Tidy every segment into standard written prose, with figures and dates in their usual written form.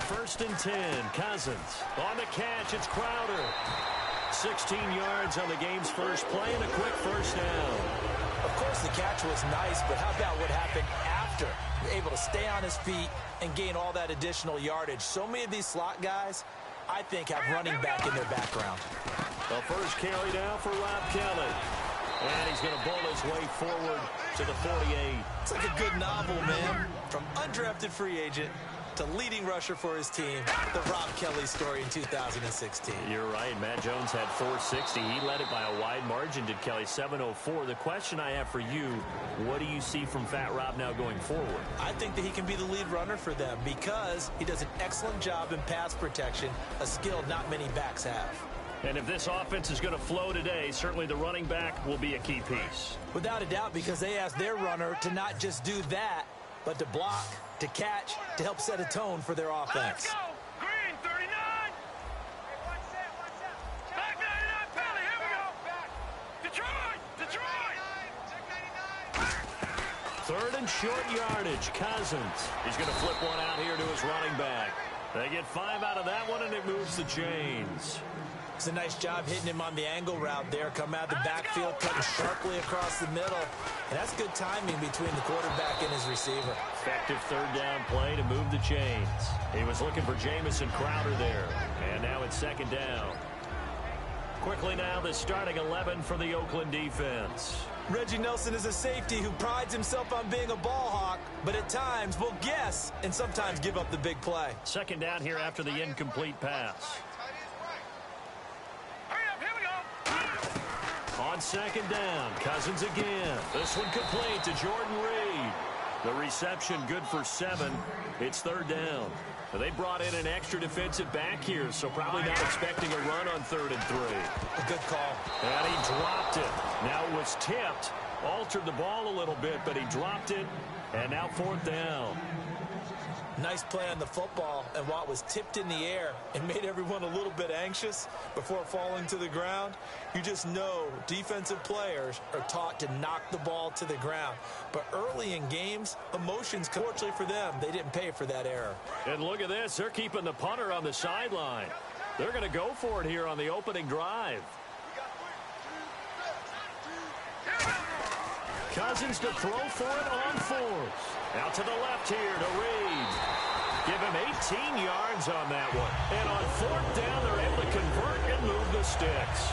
1st and 10. Cousins on the catch. It's Crowder. 16 yards on the game's first play and a quick first down. Of course, the catch was nice, but how about what happened after? You're able to stay on his feet and gain all that additional yardage. So many of these slot guys, I think, have running back in their background. The first carry down for Rob Kelly. And he's going to bowl his way forward to the 48. It's like a good novel, man. From undrafted free agent to leading rusher for his team, the Rob Kelly story in 2016. You're right. Matt Jones had 460. He led it by a wide margin, did Kelly, 704. The question I have for you, what do you see from Fat Rob now going forward? I think that he can be the lead runner for them because he does an excellent job in pass protection, a skill not many backs have. And if this offense is going to flow today, certainly the running back will be a key piece. Without a doubt, because they ask their runner to not just do that, but to block, to catch, to help set a tone for their offense. Let's go! Green, 39! Back 99, Pelly, here we go! Detroit! Detroit! 3rd and short yardage. Cousins. He's going to flip one out here to his running back. They get 5 out of that one, and it moves the chains. It's a nice job hitting him on the angle route there. Come out of the backfield, cutting sharply across the middle. And that's good timing between the quarterback and his receiver. Effective 3rd down play to move the chains. He was looking for Jamison Crowder there. And now it's 2nd down. Quickly now, the starting 11 for the Oakland defense. Reggie Nelson is a safety who prides himself on being a ball hawk, but at times will guess and sometimes give up the big play. 2nd down here after the incomplete pass. On 2nd down, Cousins again. This one complete to Jordan Reed. The reception good for 7. It's 3rd down. They brought in an extra defensive back here, so probably not expecting a run on 3rd and 3. A good call. And he dropped it. Now it was tipped. Altered the ball a little bit, but he dropped it. And now 4th down. Nice play on the football, and Watt was tipped in the air and made everyone a little bit anxious before falling to the ground. You just know defensive players are taught to knock the ball to the ground. But early in games, emotions, fortunately for them, they didn't pay for that error. And look at this. They're keeping the punter on the sideline. They're going to go for it here on the opening drive. Cousins to throw for it on 4th. Out to the left here to Reed. Give him 18 yards on that one. And on 4th down, they're able to convert and move the sticks.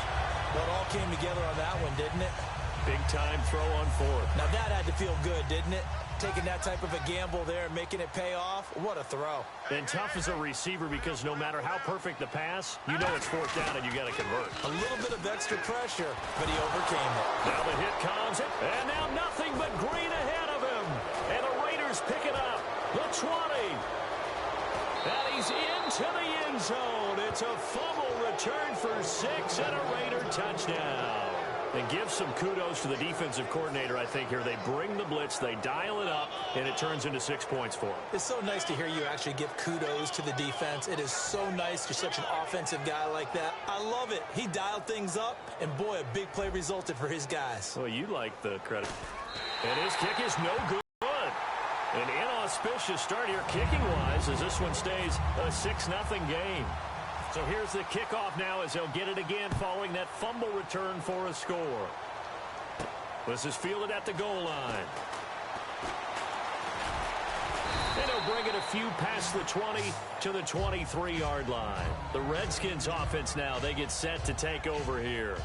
Well, it all came together on that one, didn't it? Big time throw on 4th. Now that had to feel good, didn't it? Taking that type of a gamble there and making it pay off. What a throw. And tough as a receiver because no matter how perfect the pass, you know it's 4th down and you got to convert. A little bit of extra pressure, but he overcame it. Now the hit comes, and now nothing but green ahead of him. And the Raiders pick it up. The 20. And he's into the end zone. It's a fumble return for 6 and a Raider touchdown. And give some kudos to the defensive coordinator, I think, here. They bring the blitz, they dial it up, and it turns into 6 points for them. It's so nice to hear you actually give kudos to the defense. It is so nice you're such an offensive guy like that. I love it. He dialed things up, and boy, a big play resulted for his guys. Well, you like the credit. And his kick is no good. An inauspicious start here kicking-wise as this one stays a 6-0 game. So here's the kickoff now as they'll get it again following that fumble return for a score. This is fielded at the goal line. And he'll bring it a few past the 20 to the 23-yard line. The Redskins offense now, they get set to take over here.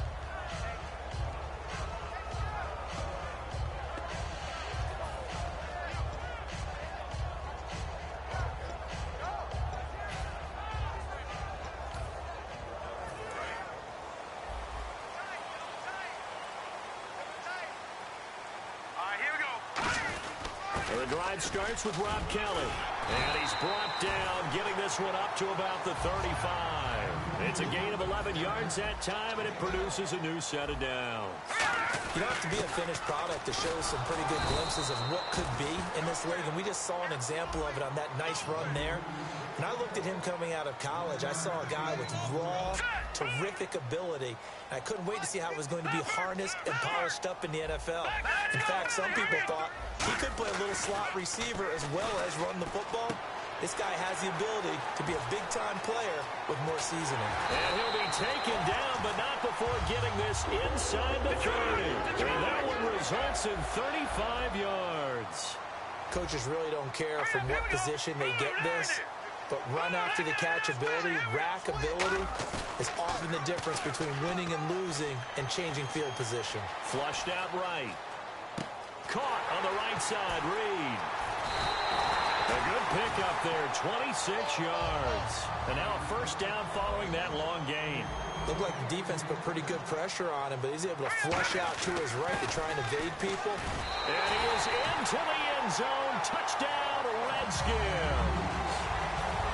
The drive starts with Rob Kelly. And he's brought down, getting this one up to about the 35. It's a gain of 11 yards that time, and it produces a new set of downs. You don't have to be a finished product to show some pretty good glimpses of what could be in this league, and we just saw an example of it on that nice run there. When I looked at him coming out of college, I saw a guy with raw, terrific ability. I couldn't wait to see how it was going to be harnessed and polished up in the NFL. In fact, some people thought he could play a little slot receiver as well as run the football. This guy has the ability to be a big-time player with more seasoning. And he'll be taken down, but not before getting this inside the 30. And that one results in 35 yards. Coaches really don't care from what position they get this, but run after the catch ability, rack ability is often the difference between winning and losing and changing field position. Flushed out right. Caught on the right side, Reed. A good pickup there, 26 yards. And now a first down following that long gain. Looked like the defense put pretty good pressure on him, but he's able to flush out to his right to try and evade people. And he is into the end zone. Touchdown, Redskins.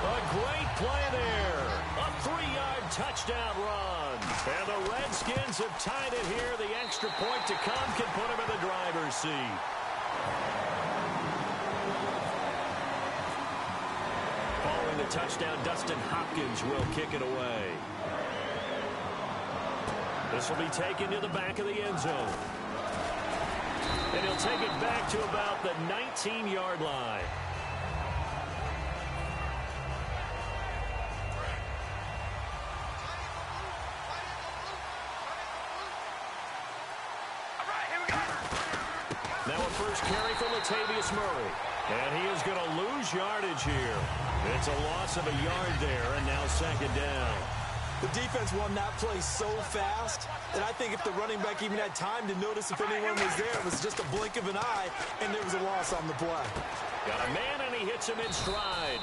A great play there. A 3-yard touchdown run. And the Redskins have tied it here. The extra point to come can put him in the driver's seat. Following the touchdown, Dustin Hopkins will kick it away. This will be taken to the back of the end zone. And he'll take it back to about the 19-yard line. Now a first carry for Latavius Murray. And he is going to lose yardage here. It's a loss of a yard there, and now second down. The defense won that play so fast that I think if the running back even had time to notice if anyone was there, it was just a blink of an eye, and there was a loss on the play. Got a man, and he hits him in stride.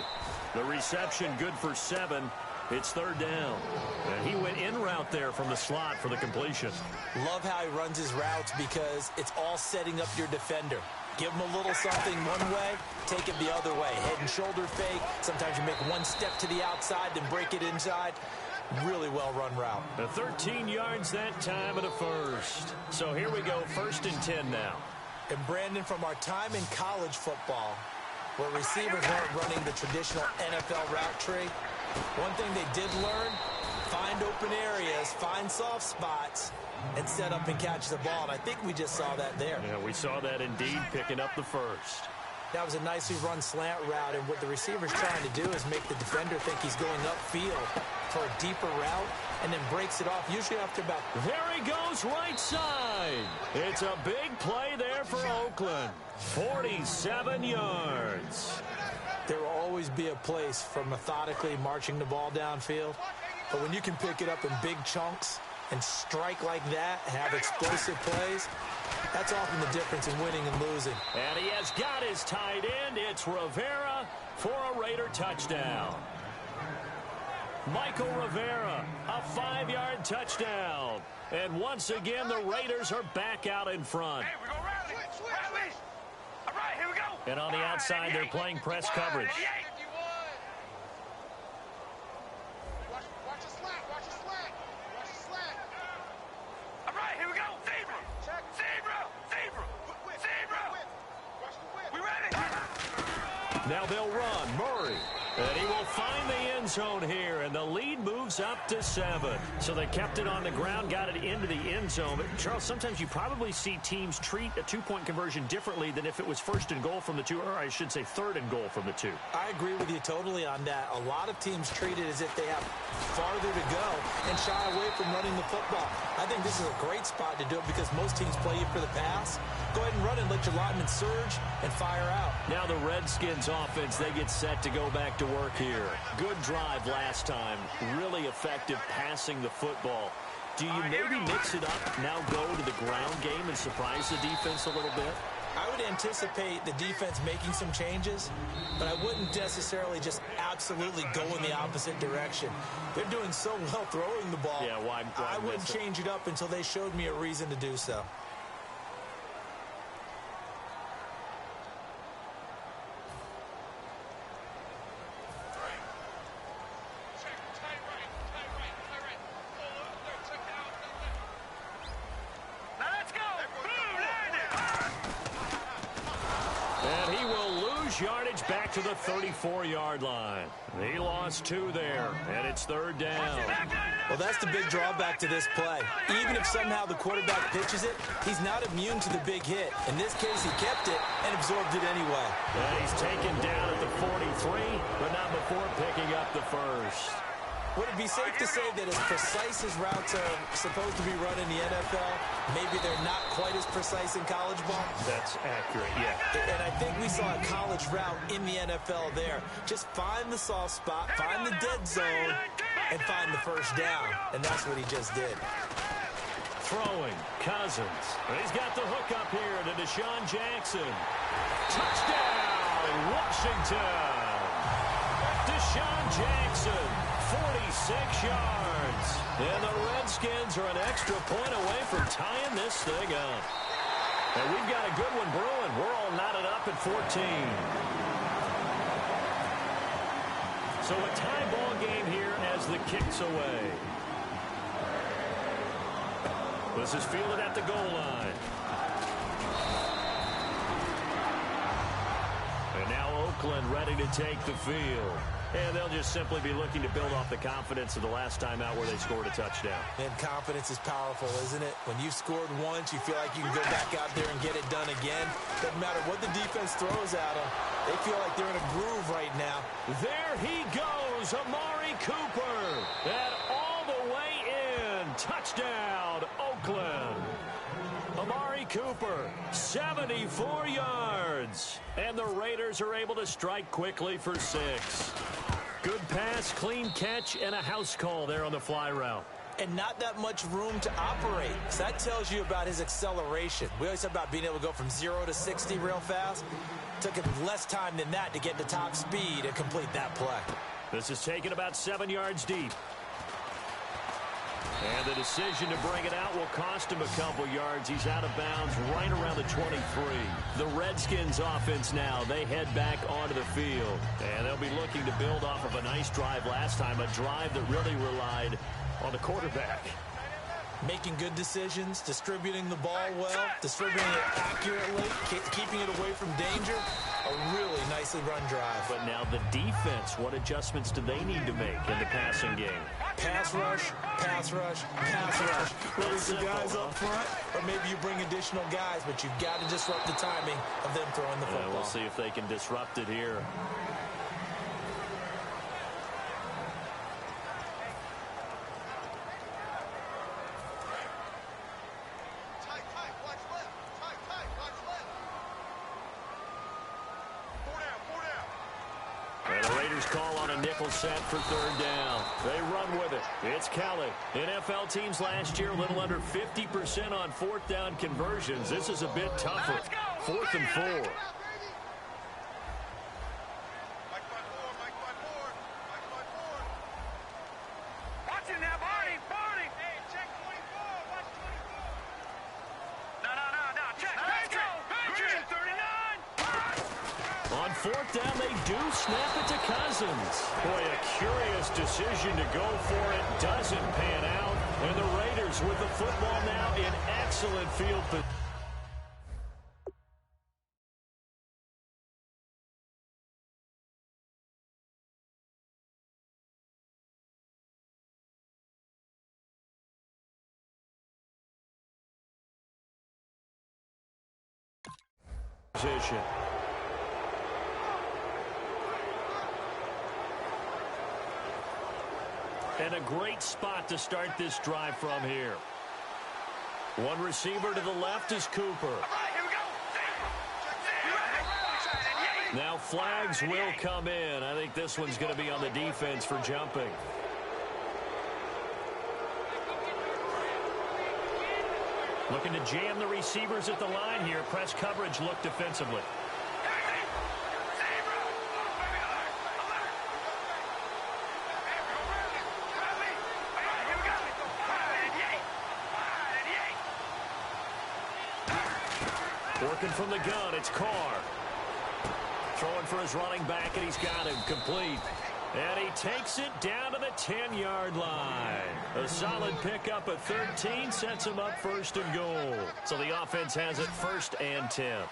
The reception good for 7. It's third down. And he went in route there from the slot for the completion. Love how he runs his routes because it's all setting up your defender. Give him a little something one way, take it the other way. Head and shoulder fake. Sometimes you make one step to the outside, then break it inside. Really well-run route. The 13 yards that time at a first. So here we go, 1st and 10 now. And Brandon, from our time in college football, where receivers weren't running the traditional NFL route tree, one thing they did learn, find open areas, find soft spots, and set up and catch the ball. And I think we just saw that there. Yeah, we saw that indeed, picking up the first. That was a nicely run slant route, and what the receiver's trying to do is make the defender think he's going upfield for a deeper route, and then breaks it off, usually after about... There he goes, right side. It's a big play there for Oakland. 47 yards. There will always be a place for methodically marching the ball downfield, but when you can pick it up in big chunks and strike like that, have explosive plays, that's often the difference in winning and losing. And he has got his tight end. It's Rivera for a Raider touchdown. Michael Rivera, a 5-yard touchdown. And once again, the Raiders are back out in front. Hey, we go rally. All right, here we go. And on the outside, they're playing press coverage. Watch the slant. Watch the slant. All right, here we go. Zebra. We ready? Now they'll run. Murray. And he will find the end zone here, and the lead moves up to 7. So they kept it on the ground, got it into the end zone. But, Charles, sometimes you probably see teams treat a two-point conversion differently than if it was 1st and goal from the 2, or I should say 3rd and goal from the 2. I agree with you totally on that. A lot of teams treat it as if they have farther to go and shy away from running the football. I think this is a great spot to do it because most teams play you for the pass. Go ahead and run and let your linemen surge and fire out. Now the Redskins offense, they get set to go back to work here. Good drive last time. Really effective passing the football. Do you maybe mix it up, now go to the ground game and surprise the defense a little bit? I would anticipate the defense making some changes, but I wouldn't necessarily just absolutely go in the opposite direction. They're doing so well throwing the ball. Yeah, why I wouldn't change it up until they showed me a reason to do so. lose yardage back to the 34-yard line. He lost 2 there, and it's 3rd down. Well, that's the big drawback to this play. Even if somehow the quarterback pitches it, he's not immune to the big hit. In this case, he kept it and absorbed it anyway. And he's taken down at the 43, but not before picking up the first. Would it be safe to say that as precise as routes are supposed to be run in the NFL, maybe they're not quite as precise in college ball? That's accurate, yeah. And I think we saw a college route in the NFL there. Just find the soft spot, find the dead zone, and find the first down. And that's what he just did. Throwing, Cousins. He's got the hook up here to Deshaun Jackson. Touchdown, Washington. Deshaun Jackson, 46 yards. And the Redskins are an extra point away from tying this thing up. And we've got a good one brewing. We're all knotted up at 14. So a tie ball game here as the kick's away. This is fielded at the goal line. And now Oakland ready to take the field. And they'll just simply be looking to build off the confidence of the last time out where they scored a touchdown. And confidence is powerful, isn't it? When you've scored once, you feel like you can go back out there and get it done again. Doesn't matter what the defense throws at them. They feel like they're in a groove right now. There he goes, Amari Cooper. And all the way in. Touchdown, Oakland. Amari Cooper, 74 yards. And the Raiders are able to strike quickly for 6. Good pass, clean catch, and a house call there on the fly route. And not that much room to operate. So that tells you about his acceleration. We always talk about being able to go from 0 to 60 real fast. Took him less time than that to get to top speed and complete that play. This is taken about 7 yards deep. And the decision to bring it out will cost him a couple yards. He's out of bounds right around the 23. The Redskins offense now, they head back onto the field. And they'll be looking to build off of a nice drive last time, a drive that really relied on the quarterback. Making good decisions, distributing the ball well, distributing it accurately, keeping it away from danger. A really nicely run drive. But now the defense, what adjustments do they need to make in the passing game? Pass rush, pass rush, pass rush. Whether it's the guys up front or maybe you bring additional guys, but you've got to disrupt the timing of them throwing the football. We'll see if they can disrupt it here. And the Raiders call on a nickel set for 3rd down. They run with it. It's Kelly. NFL teams last year a little under 50% on 4th down conversions. This is a bit tougher. 4th and 4. On 4th down, they do snap it to Cousins. Boy, a curious decision to go for it. Doesn't pan out. And the Raiders with the football now in excellent field position. And a great spot to start this drive from here. One receiver to the left is Cooper. Now flags will come in. I think this one's going to be on the defense for jumping. Looking to jam the receivers at the line here. Press coverage look defensively. Working from the gun, it's Carr. Throwing for his running back, and he's got him complete. And he takes it down to the 10-yard line. A solid pickup at 13 sets him up 1st and goal. So the offense has it 1st and 10.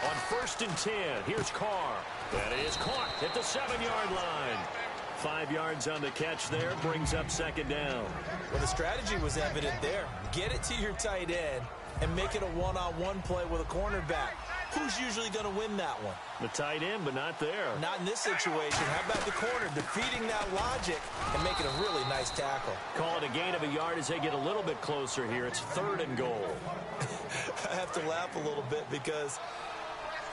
On 1st and 10, here's Carr. That is caught at the 7-yard line. 5 yards on the catch there, brings up 2nd down. Well, the strategy was evident there. Get it to your tight end and make it a one-on-one play with a cornerback. Who's usually going to win that one? The tight end, but not there. Not in this situation. How about the corner defeating that logic and making a really nice tackle? Call it a gain of a yard as they get a little bit closer here. It's 3rd and goal. I have to laugh a little bit because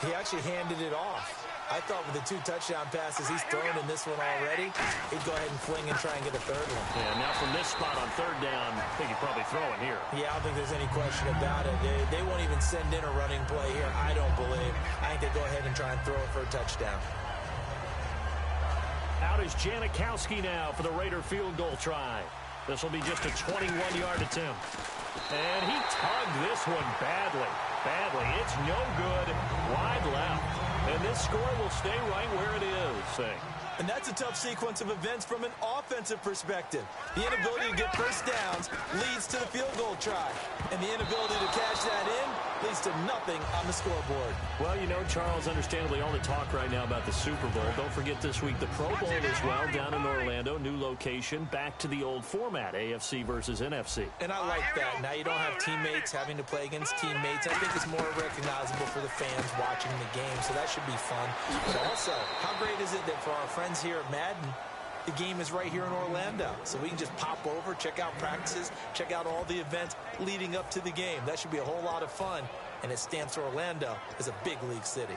he actually handed it off. I thought with the 2 touchdown passes he's thrown in this one already, he'd go ahead and fling and try and get a 3rd one. Yeah, now from this spot on 3rd down, I think he'd probably throw it here. Yeah, I don't think there's any question about it. They won't even send in a running play here, I don't believe. I think they go ahead and try and throw it for a touchdown. Out is Janikowski now for the Raider field goal try. This will be just a 21-yard attempt. And he tugged this one badly. It's no good. Wide left. And this score will stay right where it is. And that's a tough sequence of events from an offensive perspective. The inability to get first downs leads to the field goal try. And the inability to cash that in leads to nothing on the scoreboard. Well, you know, Charles, understandably, all the talk right now about the Super Bowl. Don't forget this week the Pro Bowl as well down in Orlando. New location, back to the old format, AFC versus NFC. And I like that. Now you don't have teammates having to play against teammates. I think it's more recognizable for the fans watching the game, so that should be fun. But also, how great is it that for our friends here at Madden, the game is right here in Orlando, so we can just pop over, check out practices, check out all the events leading up to the game. That should be a whole lot of fun, and it stamps Orlando as a big league city.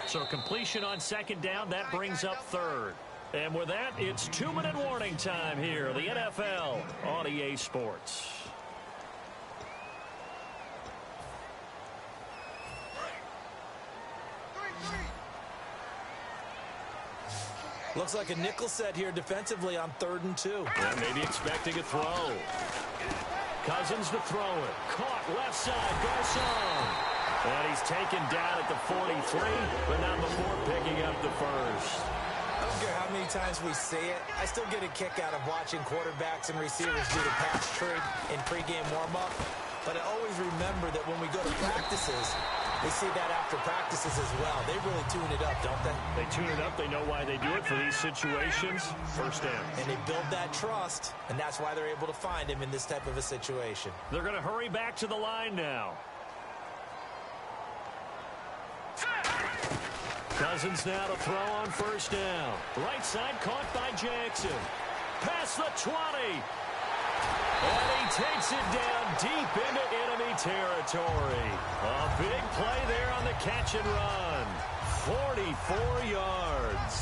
So completion on 2nd down, that brings up 3rd. And with that, it's 2-minute warning time here, the NFL on EA Sports. Looks like a nickel set here defensively on 3rd and 2. Yeah, maybe expecting a throw. Cousins to throw it. Caught left side. Garcon. And he's taken down at the 43, but not before picking up the first. I don't care how many times we say it. I still get a kick out of watching quarterbacks and receivers do the pass trick in pregame warm-up. But I always remember that when we go to practices, they see that after practices as well. They really tune it up, don't they? They tune it up. They know why they do it for these situations. First down. And they build that trust, and that's why they're able to find him in this type of a situation. They're going to hurry back to the line now. Cousins now to throw on 1st down. Right side caught by Jackson. Past the 20. And he takes it down deep into enemy territory. A big play there on the catch and run. 44 yards.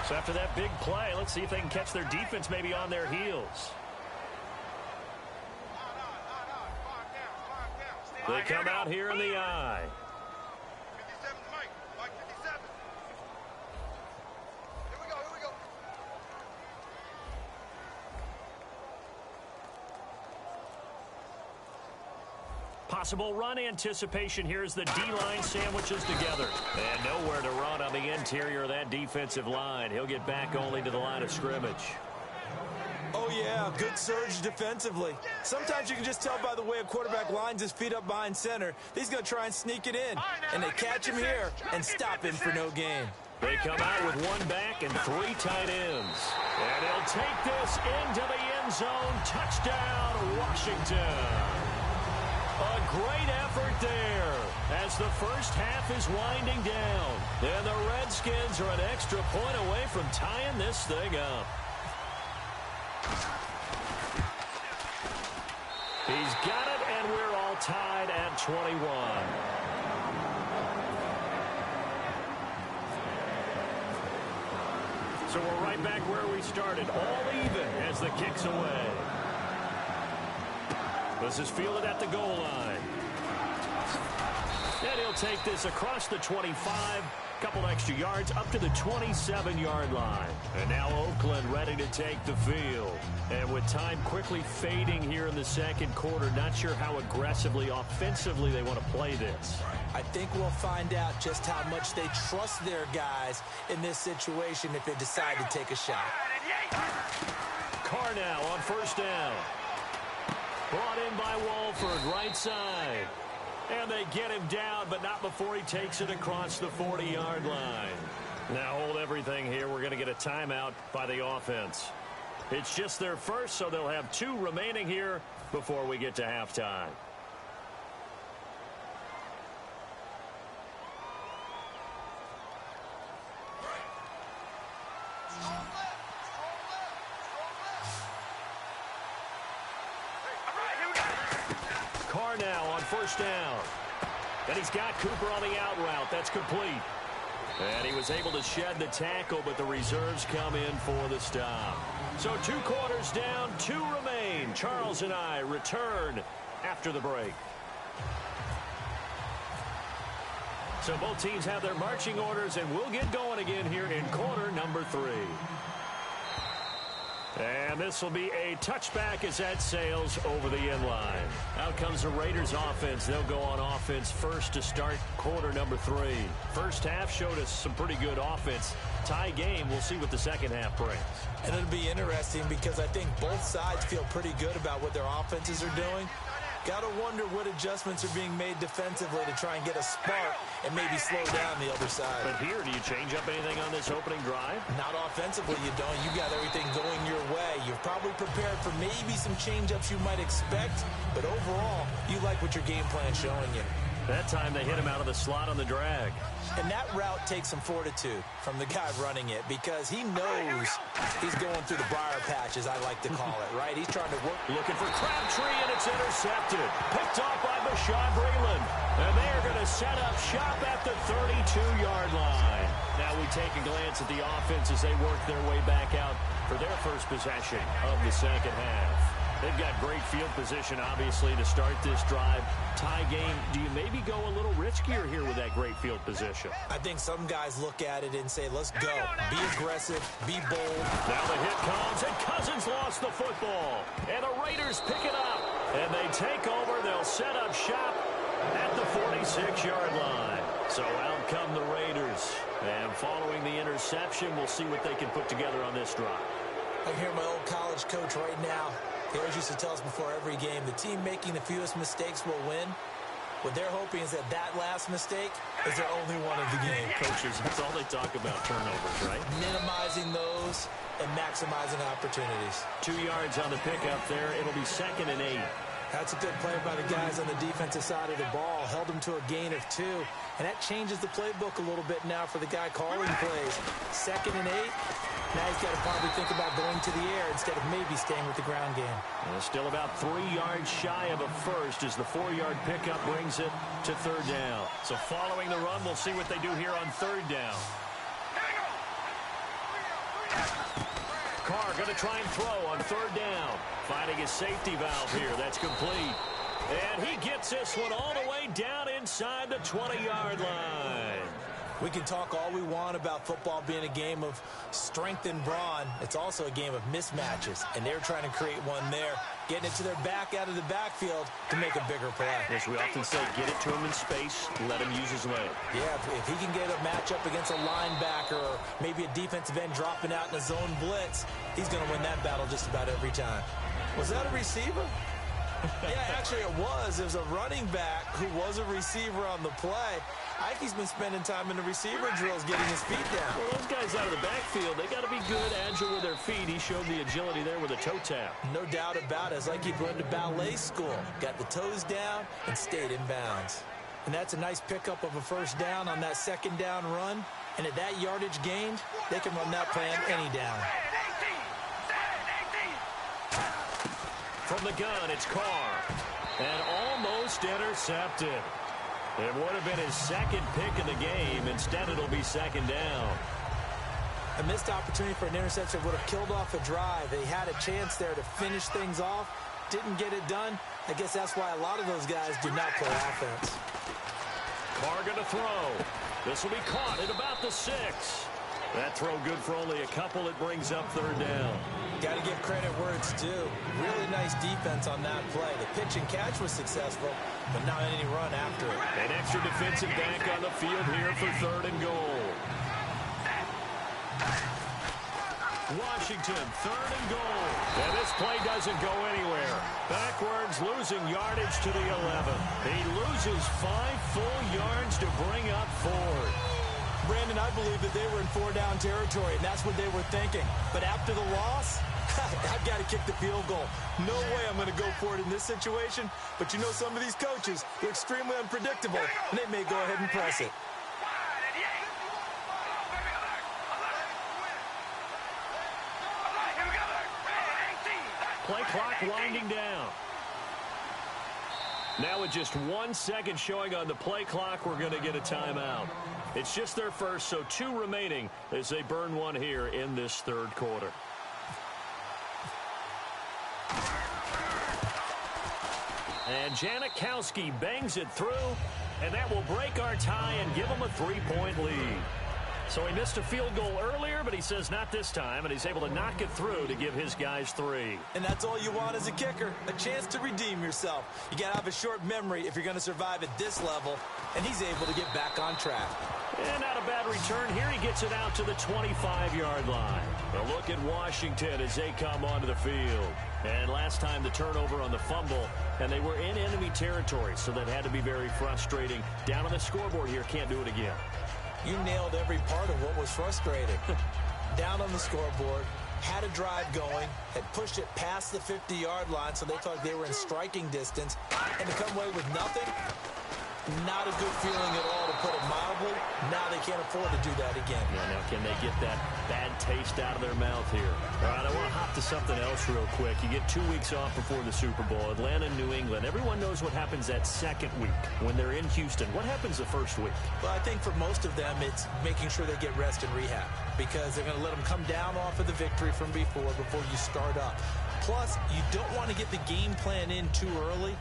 So after that big play, let's see if they can catch their defense maybe on their heels. They come out here in the eye. 57 Mike 57. Here we go. Possible run anticipation here as the D-line sandwiches together. And nowhere to run on the interior of that defensive line. He'll get back only to the line of scrimmage. Oh, yeah, good surge defensively. Sometimes you can just tell by the way a quarterback lines his feet up behind center. He's going to try and sneak it in. And they catch him here and stop him for no gain. They come out with 1 back and 3 tight ends. And he'll take this into the end zone. Touchdown, Washington. A great effort there as the first half is winding down. And the Redskins are an extra point away from tying this thing up. He's got it, and we're all tied at 21. So we're right back where we started, all even as the kick's away. This is fielded at the goal line. And he'll take this across the 25. Couple extra yards up to the 27-yard line. And now Oakland ready to take the field. And with time quickly fading here in the second quarter, not sure how aggressively, offensively they want to play this. I think we'll find out just how much they trust their guys in this situation if they decide to take a shot. Carr now on first down. Brought in by Walford, right side. And they get him down, but not before he takes it across the 40-yard line. Now hold everything here. We're going to get a timeout by the offense. It's just their first, so they'll have 2 remaining here before we get to halftime. Carr now on first down. And he's got Cooper on the out route. That's complete. And he was able to shed the tackle, but the reserves come in for the stop. So 2 quarters down, 2 remain. Charles and I return after the break. So both teams have their marching orders, and we'll get going again here in quarter number 3. And this will be a touchback as that sails over the end line. Out comes the Raiders offense. They'll go on offense first to start quarter number 3. First half showed us some pretty good offense. Tie game. We'll see what the second half brings. And it'll be interesting because I think both sides feel pretty good about what their offenses are doing. Got to wonder what adjustments are being made defensively to try and get a spark and maybe slow down the other side. But here, do you change up anything on this opening drive? Not offensively, you don't. You got everything going your way. You're probably prepared for maybe some change-ups you might expect, but overall, you like what your game plan's showing you. That time they hit him out of the slot on the drag. And that route takes some fortitude from the guy running it because he knows he's going through the briar patch, as I like to call it, right? He's trying to work. Looking for Crabtree, and it's intercepted. Picked off by Bashaud Breeland. And they are going to set up shop at the 32-yard line. Now we take a glance at the offense as they work their way back out for their first possession of the second half. They've got great field position, obviously, to start this drive. Tie game, do you maybe go a little riskier here with that great field position? I think some guys look at it and say, let's go. Be aggressive. Be bold. Now the hit comes, and Cousins lost the football. And the Raiders pick it up. And they take over. They'll set up shop at the 46-yard line. So out come the Raiders. And following the interception, we'll see what they can put together on this drive. I hear my old college coach right now. He always used to tell us before every game, the team making the fewest mistakes will win. What they're hoping is that that last mistake is their only one of the game. Coaches, that's all they talk about, turnovers, right? Minimizing those and maximizing opportunities. 2 yards on the pickup there. It'll be 2nd and 8. That's a good play by the guys on the defensive side of the ball. Held them to a gain of 2. And that changes the playbook a little bit now for the guy calling plays. 2nd and 8. Now he's got to probably think about going to the air instead of maybe staying with the ground game. Still about 3 yards shy of a first as the 4-yard pickup brings it to 3rd down. So following the run, we'll see what they do here on 3rd down. Carr going to try and throw on 3rd down. Finding his safety valve here. That's complete. And he gets this one all the way down inside the 20-yard line. We can talk all we want about football being a game of strength and brawn. It's also a game of mismatches, and they're trying to create one there, getting it to their back out of the backfield to make a bigger play. As we often say, get it to him in space, let him use his leg. Yeah, if he can get a matchup against a linebacker or maybe a defensive end dropping out in a zone blitz, he's going to win that battle just about every time. Was that a receiver? Yeah, actually it was. It was a running back who was a receiver on the play. Ike's been spending time in the receiver drills getting his feet down. Well, those guys out of the backfield, they got to be good, agile with their feet. He showed the agility there with a toe tap. No doubt about it. It's like he went to ballet school. Got the toes down and stayed in bounds. And that's a nice pickup of a first down on that 2nd down run. And at that yardage gained, they can run that plan any down. From the gun, it's Carr. And almost intercepted. It would have been his 2nd pick of the game. Instead, it'll be 2nd down. A missed opportunity for an interception would have killed off a drive. They had a chance there to finish things off. Didn't get it done. I guess that's why a lot of those guys do not play offense. Carr going to throw. This will be caught at about the 6. That throw good for only a couple. It brings up 3rd down. Got to give credit where it's due. Really nice defense on that play. The pitch and catch was successful, but not any run after it. An extra defensive back on the field here for 3rd and goal. Washington, 3rd and goal. And this play doesn't go anywhere. Backwards, losing yardage to the 11. He loses 5 full yards to bring up 4th. Brandon, I believe that they were in 4-down territory, and that's what they were thinking. But after the loss, I've got to kick the field goal. No way I'm going to go for it in this situation. But you know, some of these coaches, they're extremely unpredictable, and they may go ahead and press it. Play clock winding down. Now with just 1 second showing on the play clock, we're going to get a timeout. It's just their first, so 2 remaining as they burn one here in this 3rd quarter. And Janikowski bangs it through, and that will break our tie and give them a 3-point lead. So he missed a field goal earlier, but he says not this time, and he's able to knock it through to give his guys 3. And that's all you want as a kicker, a chance to redeem yourself. You got to have a short memory if you're going to survive at this level, and he's able to get back on track. And not a bad return here. He gets it out to the 25-yard line. A look at Washington as they come onto the field. And last time the turnover on the fumble, and they were in enemy territory, so that had to be very frustrating. Down on the scoreboard here, can't do it again. You nailed every part of what was frustrating. Down on the scoreboard, had a drive going, had pushed it past the 50-yard line, so they thought they were in striking distance, and to come away with nothing, not a good feeling at all, to put it mildly. Now they can't afford to do that again. Yeah, now can they get that bad taste out of their mouth here? All right, I want to hop to something else real quick. You get 2 weeks off before the Super Bowl. Atlanta, New England. Everyone knows what happens that second week when they're in Houston. What happens the first week? Well, I think for most of them, it's making sure they get rest and rehab, because they're going to let them come down off of the victory from before you start up. Plus, you don't want to get the game plan in too early.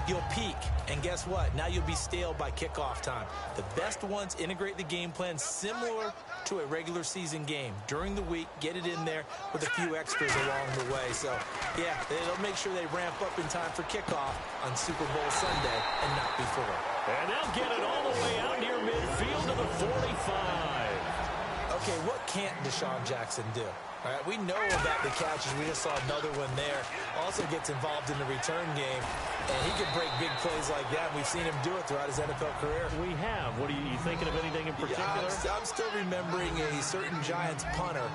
You'll peak, and guess what? Now you'll be stale by kickoff time. The best ones integrate the game plan similar to a regular season game. During the week, get it in there with a few extras along the way. So, yeah, they'll make sure they ramp up in time for kickoff on Super Bowl Sunday and not before. And they'll get it all the way out near midfield to the 45. Okay, what can't Deshaun Jackson do? All right, we know about the catches. We just saw another one there. Also gets involved in the return game, and he can break big plays like that. We've seen him do it throughout his NFL career. We have. What are you thinking of anything in particular? Yeah, I'm still remembering a certain Giants punter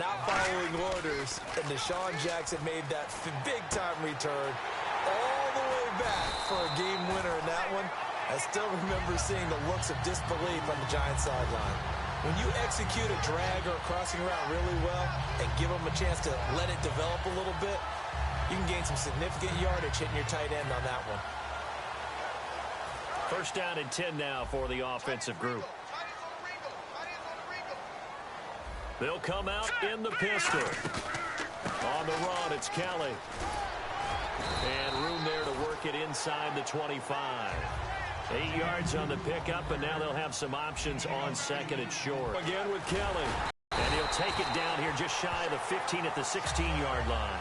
not following orders, and Deshaun Jackson made that big-time return all the way back for a game winner in that one. I still remember seeing the looks of disbelief on the Giants sideline. When you execute a drag or a crossing route really well and give them a chance to let it develop a little bit, you can gain some significant yardage hitting your tight end on that one. First down and 10 now for the offensive group. They'll come out in the pistol. On the run, it's Kelly. And room there to work it inside the 25. 8 yards on the pickup, and now they'll have some options on second and short. Again with Kelly. And he'll take it down here just shy of the 15 at the 16-yard line.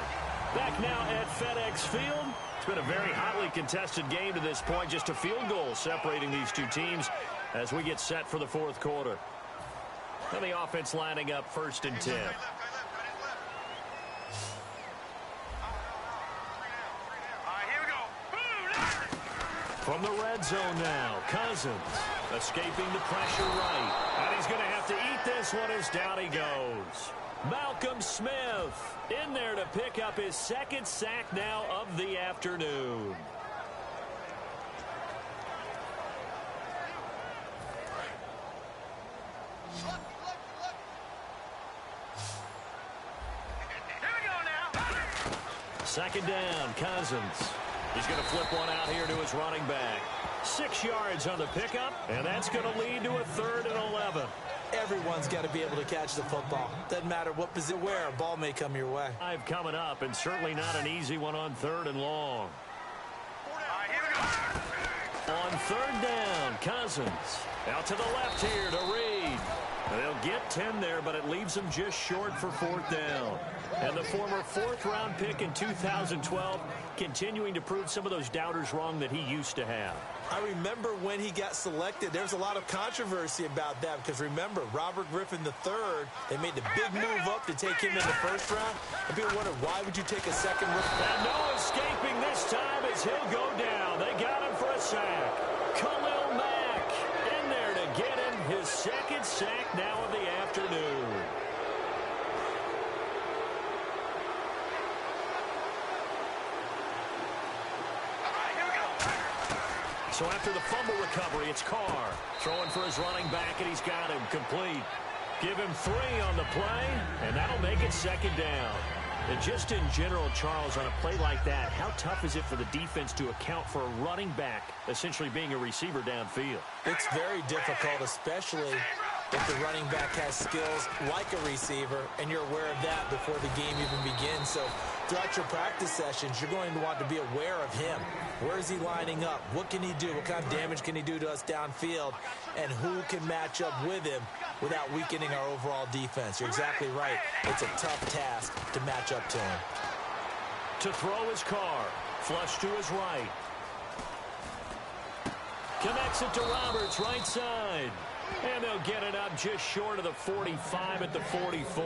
Back now at FedEx Field. It's been a very hotly contested game to this point. Just a field goal separating these two teams as we get set for the 4th quarter. And the offense lining up 1st and 10. From the red zone now, Cousins escaping the pressure right. And he's going to have to eat this one as down he goes. Malcolm Smith in there to pick up his 2nd sack now of the afternoon. Second down, Cousins. He's going to flip one out here to his running back. 6 yards on the pickup, and that's going to lead to a 3rd and 11. Everyone's got to be able to catch the football. Doesn't matter what position, where a ball may come your way. Five coming up, and certainly not an easy one on 3rd and long. On 3rd down, Cousins. Out to the left here to Reed. They'll get 10 there, but it leaves them just short for 4th down. And the former 4th-round pick in 2012 continuing to prove some of those doubters wrong that he used to have. I remember when he got selected, there was a lot of controversy about that because remember, Robert Griffin III, they made the big move up to take him in the first round. And people wondered, why would you take a second round? And no escaping this time as he'll go down. They got him for a sack. Khalil Mack in there to get him his second sack now of the afternoon. So after the fumble recovery, it's Carr throwing for his running back, and he's got him complete. Give him 3 on the play, and that'll make it second down. And just in general, Charles, on a play like that, how tough is it for the defense to account for a running back essentially being a receiver downfield? It's very difficult, especially if the running back has skills like a receiver, and you're aware of that before the game even begins. So throughout your practice sessions, you're going to want to be aware of him. Where is he lining up? What can he do? What kind of damage can he do to us downfield? And who can match up with him without weakening our overall defense? You're exactly right. It's a tough task to match up to him. To throw his Carr. Flush to his right. Connects it to Roberts, right side. And they'll get it up just short of the 45 at the 44.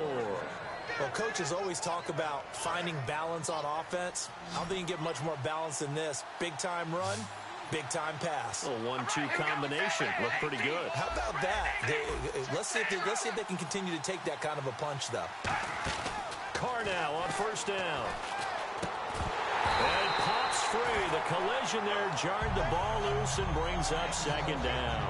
Well, coaches always talk about finding balance on offense. I don't think you can get much more balance than this. Big-time run, big-time pass. A 1-2 combination. Looked pretty good. How about that? Let's see if they can continue to take that kind of a punch, though. Carr now on first down. And pops free. The collision there jarred the ball loose and brings up second down.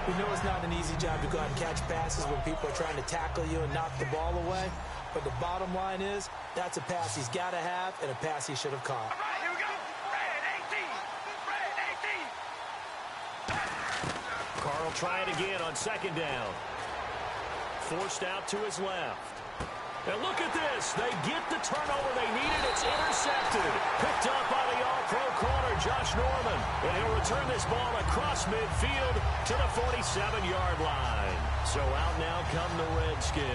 We know it's not an easy job to go out and catch passes when people are trying to tackle you and knock the ball away. But the bottom line is, that's a pass he's got to have and a pass he should have caught. All right, here we go. Red 18. Carr will try it again on second down. Forced out to his left. And look at this. They get the turnover they needed. It's intercepted. Picked up by the all-pro corner, Josh Norman. And he'll return this ball across midfield to the 47-yard line. So out now come the Redskins.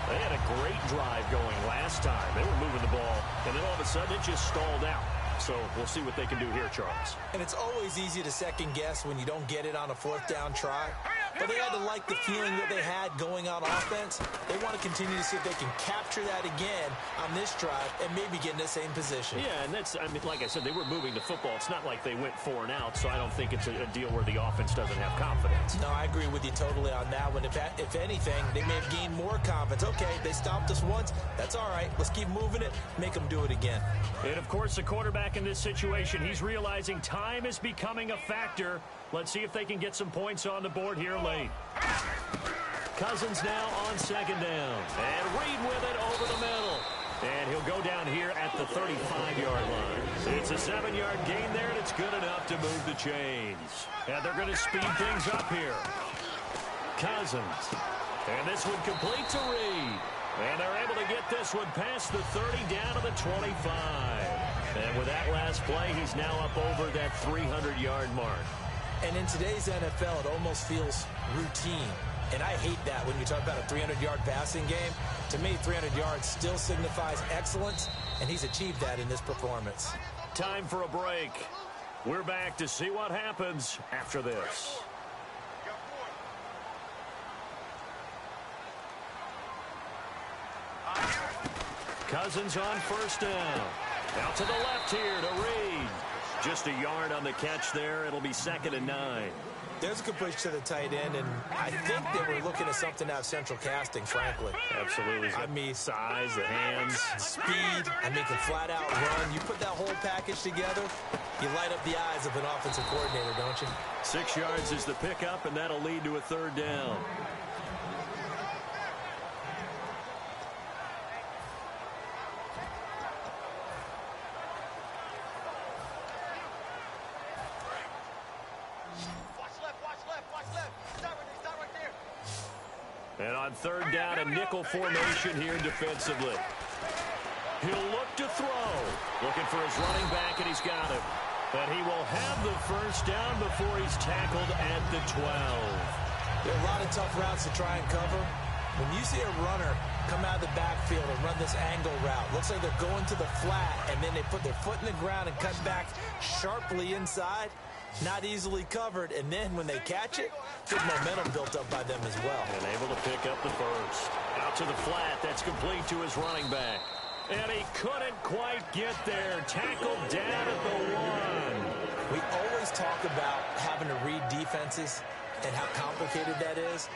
They had a great drive going last time. They were moving the ball, and then all of a sudden it just stalled out. So we'll see what they can do here, Charles. And it's always easy to second-guess when you don't get it on a fourth-down try. But they had to like the feeling that they had going on offense. They want to continue to see if they can capture that again on this drive and maybe get in the same position. Yeah, and that's, I mean, like I said, they were moving the football. It's not like they went 4 and out, so I don't think it's a deal where the offense doesn't have confidence. No, I agree with you totally on that one. If anything, they may have gained more confidence. Okay, they stopped us once. That's all right. Let's keep moving it. Make them do it again. And, of course, the quarterback in this situation, he's realizing time is becoming a factor. Let's see if they can get some points on the board here late. Cousins now on second down. And Reed with it over the middle. And he'll go down here at the 35-yard line. It's a 7-yard gain there, and it's good enough to move the chains. And they're going to speed things up here. Cousins. And this one complete to Reed. And they're able to get this one past the 30 down to the 25. And with that last play, he's now up over that 300-yard mark. And in today's NFL, it almost feels routine. And I hate that when you talk about a 300-yard passing game. To me, 300 yards still signifies excellence, and he's achieved that in this performance. Time for a break. We're back to see what happens after this. Cousins on first down. Out to the left here to Reed. Just a yard on the catch there. It'll be 2nd and 9. There's a good push to the tight end, and I think they were looking at something out of central casting, frankly. Absolutely. I mean, size, the hands. Speed. I mean, can flat out run. You put that whole package together, you light up the eyes of an offensive coordinator, don't you? 6 yards is the pickup, and that'll lead to a 3rd down. And on 3rd down, a nickel formation here defensively. He'll look to throw. Looking for his running back, and he's got him. But he will have the 1st down before he's tackled at the 12. There are a lot of tough routes to try and cover. When you see a runner come out of the backfield and run this angle route, looks like they're going to the flat, and then they put their foot in the ground and cut back sharply inside. not easily covered, and then when they catch it, good momentum built up by them as well. And able to pick up the first. Out to the flat. That's complete to his running back. And he couldn't quite get there. Tackled down at the 1. We always talk about having to read defenses and how complicated that is.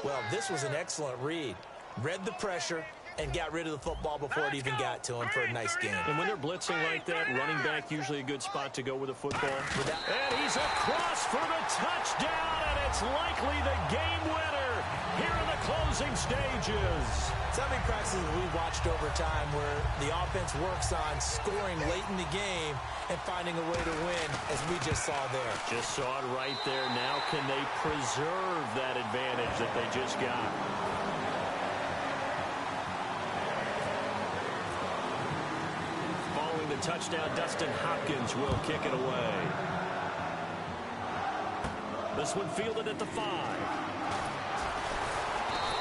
Well, this was an excellent read. Read the pressure and got rid of the football before it even got to him for a nice game. And when they're blitzing like that, running back usually a good spot to go with a football. And he's across for the touchdown, and it's likely the game winner here in the closing stages. So many practices we watched over time where the offense works on scoring late in the game and finding a way to win, as we just saw there. Just saw it right there. Now can they preserve that advantage that they just got? Following the touchdown, Dustin Hopkins will kick it away. This one fielded at the 5.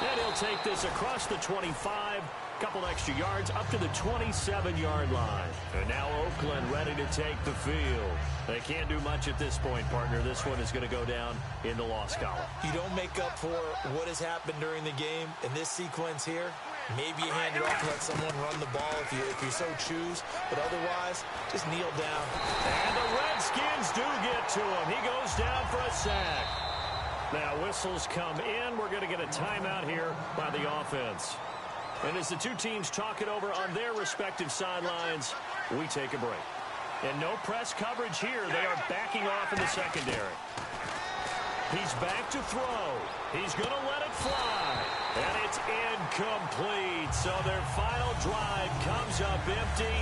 And he'll take this across the 25, couple extra yards up to the 27-yard line. And now Oakland ready to take the field. They can't do much at this point, partner. This one is going to go down in the loss column. You don't make up for what has happened during the game in this sequence here. Maybe you hand it off and let someone run the ball if you so choose. But otherwise, just kneel down. And the Redskins do get to him. He goes down for a sack. Now whistles come in. We're going to get a timeout here by the offense. And as the two teams talk it over on their respective sidelines, we take a break. And no press coverage here. They are backing off in the secondary. He's back to throw. He's going to let it fly. And it's incomplete. So their final drive comes up empty.